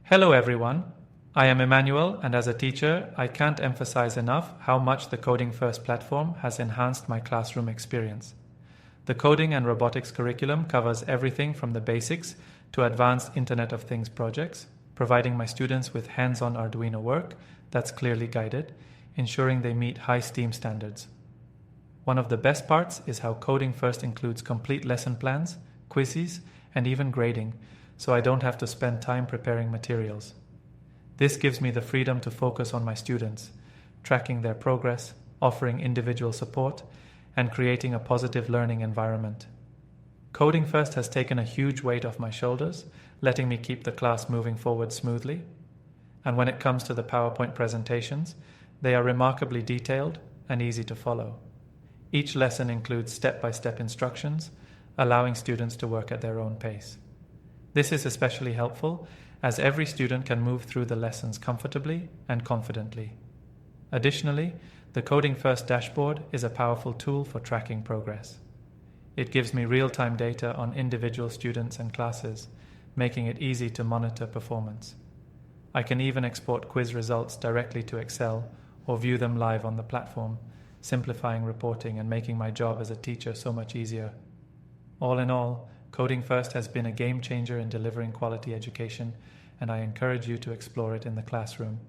Hello everyone, I am Emanuel, and as a teacher, I can't emphasize enough how much the CodingFirst platform has enhanced my classroom experience. The coding and robotics curriculum covers everything from the basics to advanced Internet of Things projects, providing my students with hands-on Arduino work that's clearly guided, ensuring they meet high STEAM standards. One of the best parts is how CodingFirst includes complete lesson plans, quizzes, and even grading, so I don't have to spend time preparing materials. This gives me the freedom to focus on my students, tracking their progress, offering individual support, and creating a positive learning environment. CodingFirst has taken a huge weight off my shoulders, letting me keep the class moving forward smoothly. And when it comes to the PowerPoint presentations, they are remarkably detailed and easy to follow. Each lesson includes step-by-step instructions, allowing students to work at their own pace. This is especially helpful as every student can move through the lessons comfortably and confidently. Additionally, the CodingFirst dashboard is a powerful tool for tracking progress. It gives me real-time data on individual students and classes, making it easy to monitor performance. I can even export quiz results directly to Excel or view them live on the platform, simplifying reporting and making my job as a teacher so much easier. All in all, CodingFirst has been a game changer in delivering quality education, and I encourage you to explore it in the classroom.